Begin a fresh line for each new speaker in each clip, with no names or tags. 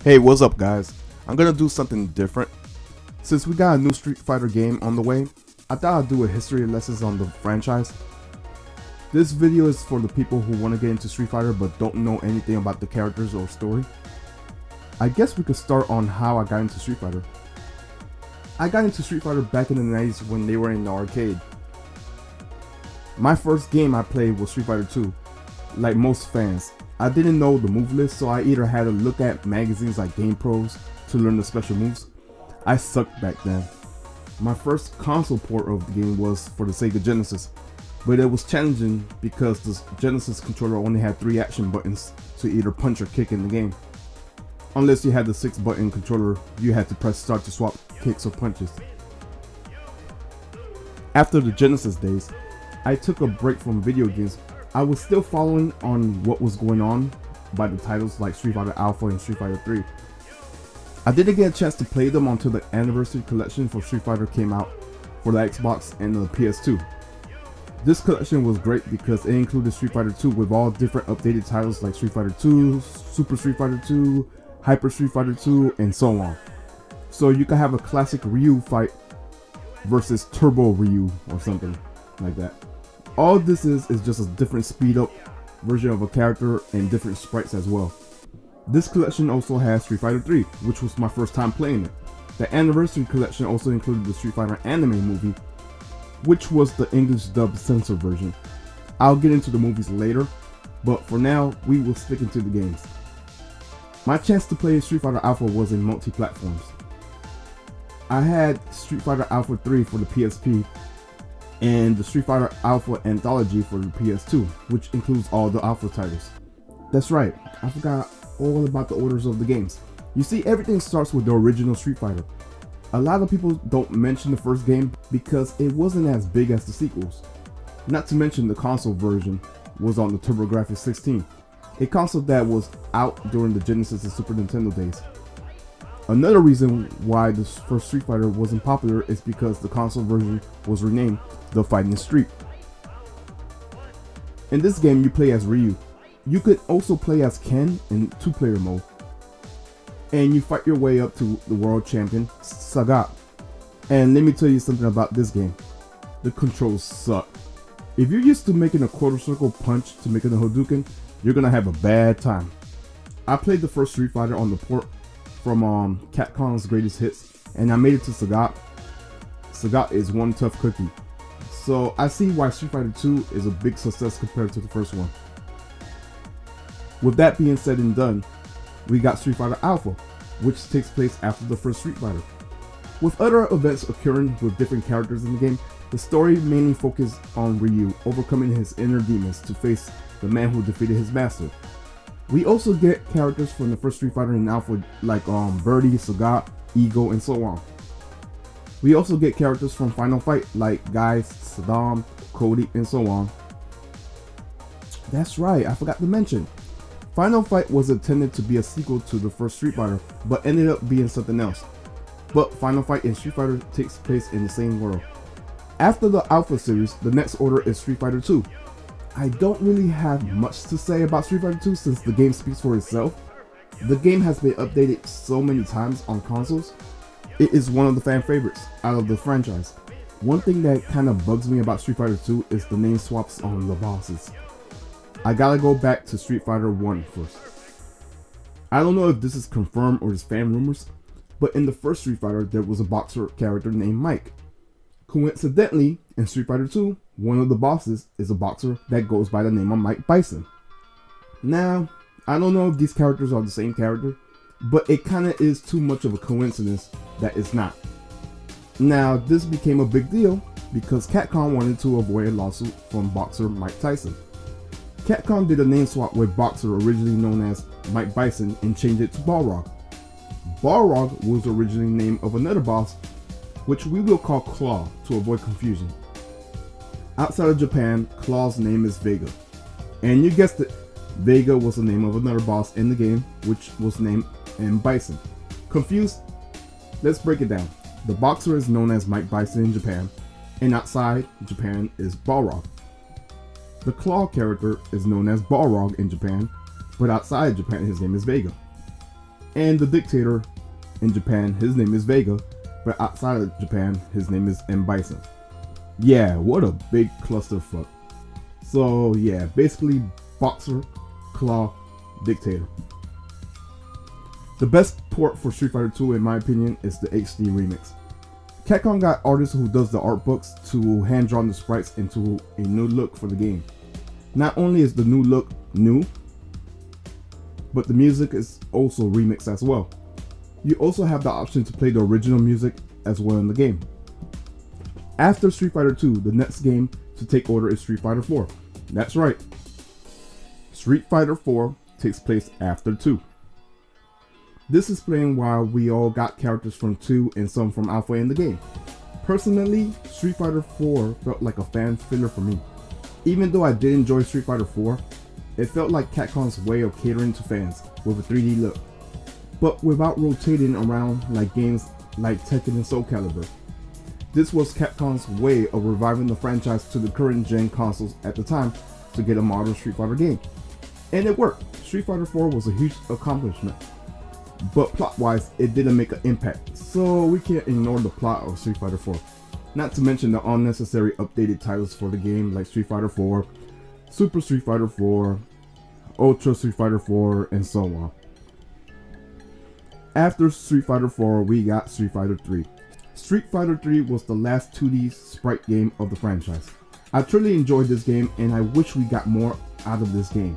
Hey, what's up guys? I'm gonna do something different. Since we got a new Street Fighter game on the way, I thought I'd do a history lessons on the franchise. This video is for the people who want to get into Street Fighter but don't know anything about the characters or story. I guess we could start on how I got into Street Fighter. I got into Street Fighter back in the 90s when they were in the arcade. My first game I played was Street Fighter 2, like most fans. I didn't know the move list, so I either had to look at magazines like Game Pros to learn the special moves. I sucked back then. My first console port of the game was for the Sega Genesis, but it was challenging because the Genesis controller only had 3 action buttons to either punch or kick in the game. Unless you had the 6-button controller, you had to press start to swap kicks or punches. After the Genesis days, I took a break from video games. I was still following on what was going on by the titles like Street Fighter Alpha and Street Fighter 3. I didn't get a chance to play them until the anniversary collection for Street Fighter came out for the Xbox and the PS2. This collection was great because it included Street Fighter 2 with all different updated titles like Street Fighter 2, Super Street Fighter 2, Hyper Street Fighter 2, and so on. So you could have a classic Ryu fight versus Turbo Ryu or something like that. All this is just a different speed up version of a character and different sprites as well. This collection also has Street Fighter 3, which was my first time playing it. The anniversary collection also included the Street Fighter anime movie, which was the English dubbed censored version. I'll get into the movies later, but for now, we will stick into the games. My chance to play Street Fighter Alpha was in multi-platforms. I had Street Fighter Alpha 3 for the PSP, and the Street Fighter Alpha Anthology for the PS2, which includes all the Alpha titles. That's right, I forgot all about the orders of the games. You see, everything starts with the original Street Fighter. A lot of people don't mention the first game because it wasn't as big as the sequels. Not to mention the console version was on the TurboGrafx 16, a console that was out during the Genesis and Super Nintendo days. Another reason why the first Street Fighter wasn't popular is because the console version was renamed The Fighting Street. In this game you play as Ryu. You could also play as Ken in 2-player mode. And you fight your way up to the world champion, Sagat. And let me tell you something about this game. The controls suck. If you're used to making a quarter circle punch to make a Hadouken, you're gonna have a bad time. I played the first Street Fighter on the port from Capcom's Greatest Hits, and I made it to Sagat. Sagat is one tough cookie. So I see why Street Fighter 2 is a big success compared to the first one. With that being said and done, we got Street Fighter Alpha, which takes place after the first Street Fighter. With other events occurring with different characters in the game, the story mainly focuses on Ryu overcoming his inner demons to face the man who defeated his master. We also get characters from the first Street Fighter in Alpha like Birdie, Sagat, Ego, and so on. We also get characters from Final Fight like Guy, Saddam, Cody, and so on. That's right, I forgot to mention. Final Fight was intended to be a sequel to the first Street Fighter, but ended up being something else. But Final Fight and Street Fighter takes place in the same world. After the Alpha series, the next order is Street Fighter 2. I don't really have much to say about Street Fighter 2 since the game speaks for itself. The game has been updated so many times on consoles. It is one of the fan favorites out of the franchise. One thing that kind of bugs me about Street Fighter 2 is the name swaps on the bosses. I gotta go back to Street Fighter 1 first. I don't know if this is confirmed or is fan rumors, but in the first Street Fighter there was a boxer character named Mike. Coincidentally, in Street Fighter 2, one of the bosses is a boxer that goes by the name of Mike Bison. Now, I don't know if these characters are the same character, but it kinda is too much of a coincidence that it's not. Now, this became a big deal because Capcom wanted to avoid a lawsuit from boxer Mike Tyson. Capcom did a name swap with boxer originally known as Mike Bison and changed it to Balrog. Balrog was originally the name of another boss, which we will call Claw to avoid confusion. Outside of Japan, Claw's name is Vega. And you guessed it, Vega was the name of another boss in the game, which was named M. Bison. Confused? Let's break it down. The boxer is known as Mike Bison in Japan, and outside Japan is Balrog. The Claw character is known as Balrog in Japan, but outside Japan his name is Vega. And the dictator in Japan, his name is Vega, but outside of Japan, his name is M. Bison. Yeah, what a big clusterfuck. So yeah, basically boxer, claw, dictator. The best port for Street Fighter 2 in my opinion is the HD remix. Capcom got artists who does the art books to hand draw the sprites into a new look for the game. Not only is the new look new, but the music is also remixed as well. You also have the option to play the original music as well in the game. After Street Fighter 2, the next game to take order is Street Fighter 4. That's right. Street Fighter 4 takes place after 2. This is playing while we all got characters from 2 and some from Alpha in the game. Personally, Street Fighter 4 felt like a fan filler for me. Even though I did enjoy Street Fighter 4, it felt like Capcom's way of catering to fans with a 3D look, but without rotating around like games like Tekken and Soul Calibur. This was Capcom's way of reviving the franchise to the current gen consoles at the time to get a modern Street Fighter game. And it worked. Street Fighter 4 was a huge accomplishment. But plot-wise, it didn't make an impact, so we can't ignore the plot of Street Fighter 4. Not to mention the unnecessary updated titles for the game like Street Fighter 4, Super Street Fighter 4, Ultra Street Fighter 4, and so on. After Street Fighter 4, we got Street Fighter 3. Street Fighter 3 was the last 2D sprite game of the franchise. I truly enjoyed this game and I wish we got more out of this game.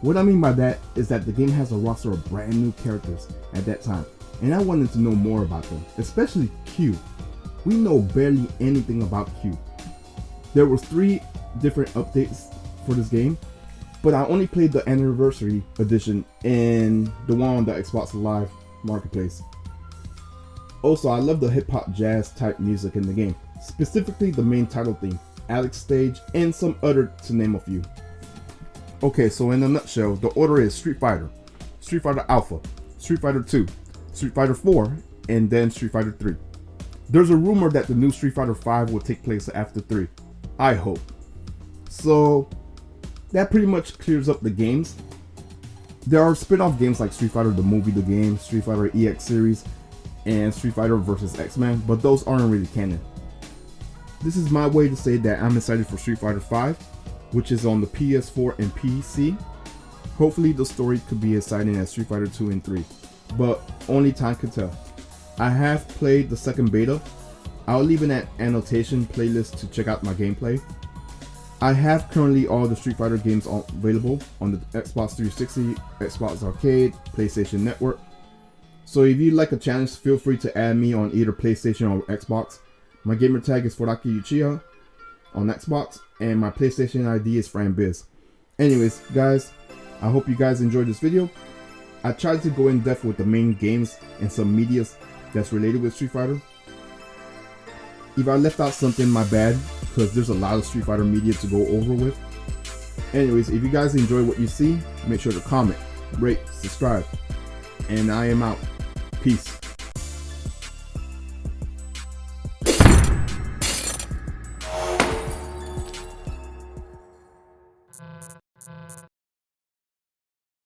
What I mean by that is that the game has a roster of brand new characters at that time, and I wanted to know more about them, especially Q. We know barely anything about Q. There was 3 different updates for this game, but I only played the anniversary edition and the one on the Xbox Live Marketplace. Also, I love the hip hop jazz type music in the game, specifically the main title theme, Alex Stage, and some other to name a few. Okay, so in a nutshell, the order is Street Fighter, Street Fighter Alpha, Street Fighter 2, Street Fighter 4, and then Street Fighter 3. There's a rumor that the new Street Fighter 5 will take place after 3. I hope. So, that pretty much clears up the games. There are spin-off games like Street Fighter the movie, the game, Street Fighter EX series, and Street Fighter vs. X-Men, but those aren't really canon. This is my way to say that I'm excited for Street Fighter 5, which is on the PS4 and PC. Hopefully the story could be exciting as Street Fighter 2 and 3, but only time can tell. I have played the second beta. I'll leave an annotation playlist to check out my gameplay. I have currently all the Street Fighter games available on the Xbox 360, Xbox Arcade, PlayStation Network. So if you'd like a challenge, feel free to add me on either PlayStation or Xbox. My gamer tag is Foraki Uchiha on Xbox, and my PlayStation ID is FranBiz. Anyways, guys, I hope you guys enjoyed this video. I tried to go in depth with the main games and some medias that's related with Street Fighter. If I left out something, my bad, because there's a lot of Street Fighter media to go over with. Anyways, if you guys enjoy what you see, make sure to comment, rate, subscribe, and I am out. Peace.